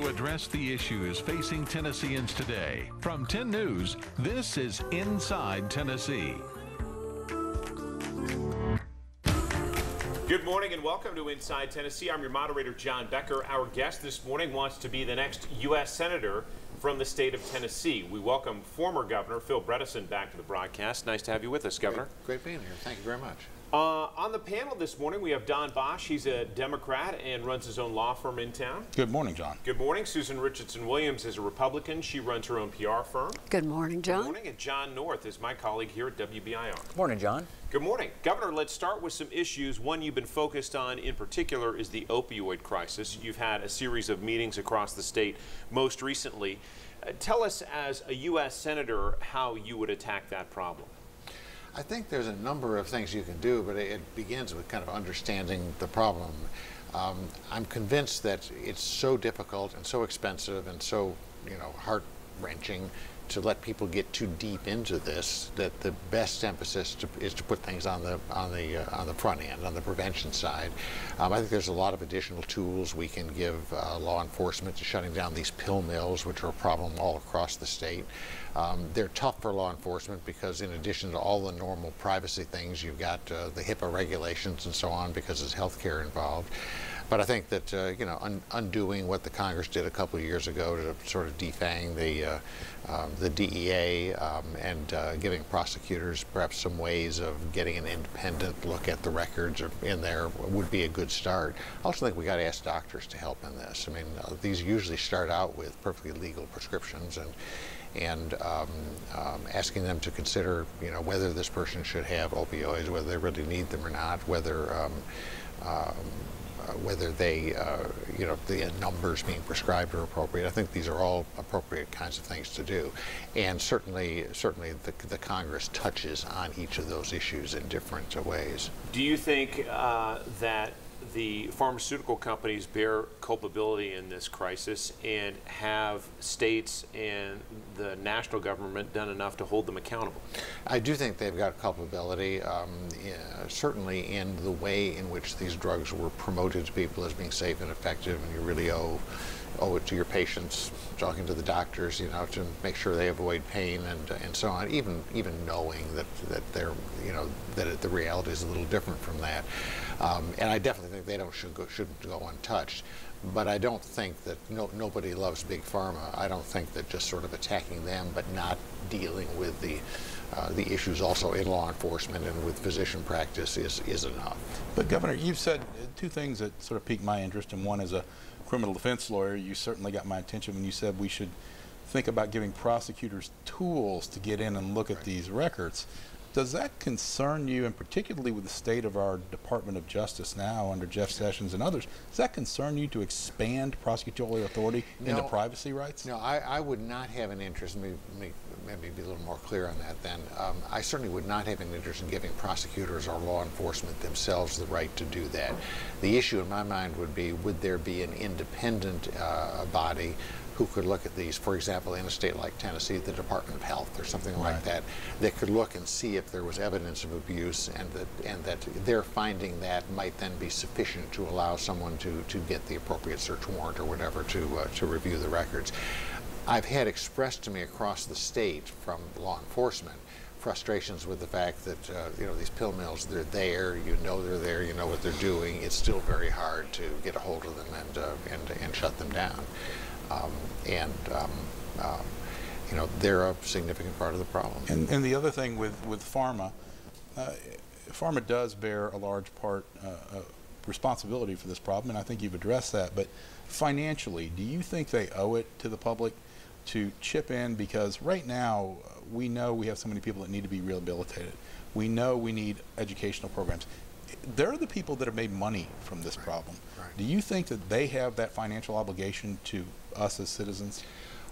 to address the issues facing Tennesseans today. From 10 News, this is Inside Tennessee. Good morning and welcome to Inside Tennessee. I'm your moderator, John Becker. Our guest this morning wants to be the next U.S. Senator from the state of Tennessee. We welcome former Governor Phil Bredesen back to the broadcast. Nice to have you with us, Governor. Great being here. Thank you very much. On the panel this morning, we have Don Bosch. He's a Democrat and runs his own law firm in town. Good morning, John. Good morning. Susan Richardson-Williams is a Republican. She runs her own PR firm. Good morning, John. Good morning. And John North is my colleague here at WBIR. Good morning, John. Good morning. Governor, let's start with some issues. One you've been focused on in particular is the opioid crisis. You've had a series of meetings across the state most recently. Tell us, as a U.S. Senator, how you would attack that problem. I think there's a number of things you can do, but it begins with kind of understanding the problem. I'm convinced that it's so difficult and so expensive and so, heart-wrenching to let people get too deep into this, that the best emphasis is to put things on the front end, on the prevention side. I think there's a lot of additional tools we can give law enforcement to shutting down these pill mills, which are a problem all across the state. They're tough for law enforcement because, in addition to all the normal privacy things, you've got the HIPAA regulations and so on because there's health care involved. But I think that undoing what the Congress did a couple of years ago to sort of defang the DEA and giving prosecutors perhaps some ways of getting an independent look at the records in there would be a good start. I also think we got to ask doctors to help in this. I mean, these usually start out with perfectly legal prescriptions, and asking them to consider, whether this person should have opioids, whether they really need them or not, whether they, the numbers being prescribed are appropriate. I think these are all appropriate kinds of things to do. And certainly the Congress touches on each of those issues in different ways. Do you think that the pharmaceutical companies bear culpability in this crisis, and have states and the national government done enough to hold them accountable? I do think they've got culpability, certainly in the way in which these drugs were promoted to people as being safe and effective, and you really owe it to your patients, talking to the doctors, to make sure they avoid pain and so on. Even knowing that they're, that the reality is a little different from that. And I definitely think they shouldn't go untouched. But I don't think that nobody loves big pharma. I don't think that just sort of attacking them but not dealing with the issues also in law enforcement and with physician practice is enough. But Governor, you've said two things that sort of piqued my interest, and one, as a criminal defense lawyer, you certainly got my attention when you said we should think about giving prosecutors tools to get in and look at these records. Does that concern you, and particularly with the state of our Department of Justice now under Jeff Sessions and others, does that concern you to expand prosecutorial authority into privacy rights? No, I would not have an interest, maybe be a little more clear on that then. I certainly would not have an interest in giving prosecutors or law enforcement themselves the right to do that. The issue in my mind would be, would there be an independent body who could look at these, for example, in a state like Tennessee, the Department of Health or something like that could look and see if there was evidence of abuse, and that their finding that might then be sufficient to allow someone to get the appropriate search warrant or whatever to review the records. I've had expressed to me across the state from law enforcement frustrations with the fact that these pill mills, they're there, they're there, you know what they're doing. It's still very hard to get a hold of them and shut them down. They're a significant part of the problem. And the other thing with pharma, pharma does bear a large part of responsibility for this problem, and I think you've addressed that. But financially, do you think they owe it to the public to chip in? Because right now, we know we have so many people that need to be rehabilitated. We know we need educational programs. They're the people that have made money from this problem. Right. Do you think that they have that financial obligation to us as citizens?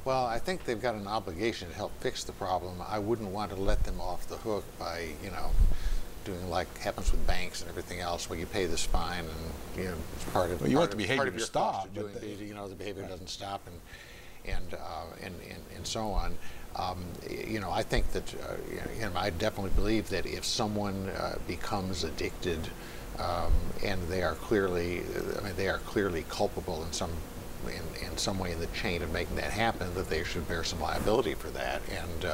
Well, I think they've got an obligation to help fix the problem. I wouldn't want to let them off the hook by, doing like happens with banks and everything else, where you pay this fine and it's part of. Well, you want the part behavior of your to stop, cost of doing the behavior doesn't stop, and so on. I think that I definitely believe that if someone becomes addicted, and they are clearly culpable in some in some way in the chain of making that happen, that they should bear some liability for that. And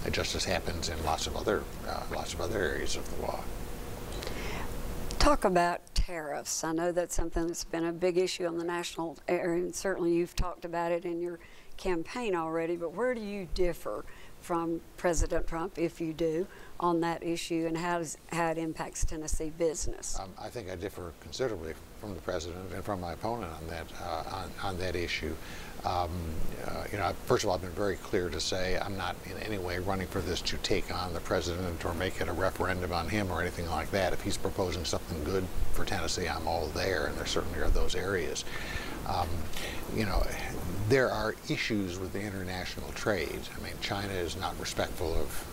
it just as happens in lots of other areas of the law. Talk about tariffs. I know that's something that's been a big issue on the national area, and certainly you've talked about it in your campaign already, but where do you differ from President Trump, if you do, on that issue, and how it impacts Tennessee business? I think I differ considerably from the president and from my opponent on that issue. You know, first of all, I've been very clear to say I'm not in any way running for this to take on the president or make it a referendum on him or anything like that. If he's proposing something good for Tennessee, I'm all there, and there certainly are those areas. You know, there are issues with the international trade. I mean, China is not respectful of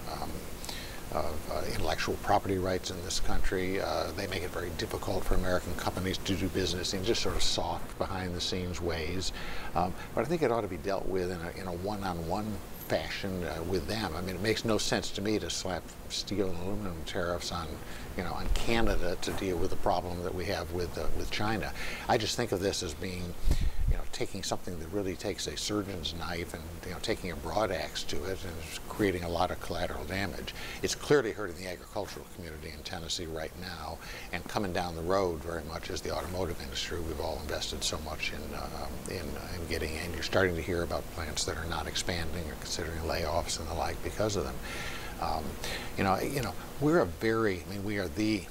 intellectual property rights in this country. They make it very difficult for American companies to do business in just sort of soft, behind-the-scenes ways. But I think it ought to be dealt with in a one-on-one fashion with them. I mean, it makes no sense to me to slap steel and aluminum tariffs on, you know, on Canada to deal with the problem that we have with China. I just think of this as being, you know, taking something that really takes a surgeon's knife and, you know, taking a broad axe to it and creating a lot of collateral damage. It's clearly hurting the agricultural community in Tennessee right now, and coming down the road very much is the automotive industry. We've all invested so much in getting in. You're starting to hear about plants that are not expanding or considering layoffs and the like because of them. You know, we are the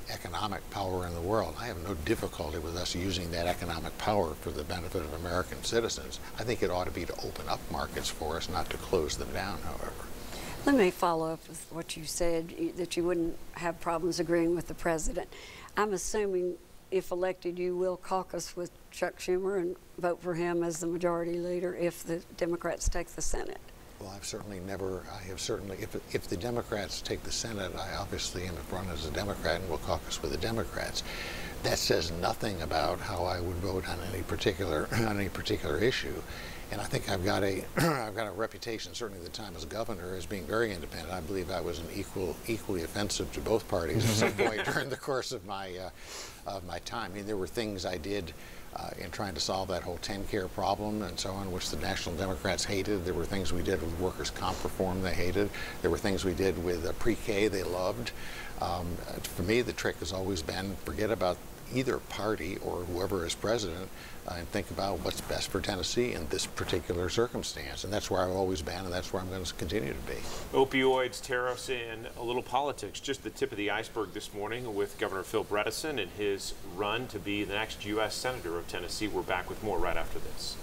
economic power in the world. I have no difficulty with us using that economic power for the benefit of American citizens. I think it ought to be to open up markets for us, not to close them down, however. Let me follow up with what you said, that you wouldn't have problems agreeing with the president. I'm assuming if elected, you will caucus with Chuck Schumer and vote for him as the majority leader if the Democrats take the Senate. Well, I have certainly, if the Democrats take the Senate, I obviously am run as a Democrat and will caucus with the Democrats. That says nothing about how I would vote on any particular issue. And I think I've got a reputation, certainly at the time as governor, as being very independent. I believe I was equally offensive to both parties at some point during the course of my time. I mean, there were things I did in trying to solve that whole TennCare problem and so on, which the National Democrats hated. There were things we did with workers' comp reform they hated. There were things we did with pre-K they loved. For me, the trick has always been forget about either party or whoever is president and think about what's best for Tennessee in this particular circumstance. And that's where I've always been, and that's where I'm going to continue to be. Opioids, tariffs, and a little politics. Just the tip of the iceberg this morning with Governor Phil Bredesen and his run to be the next U.S. Senator of Tennessee. We're back with more right after this.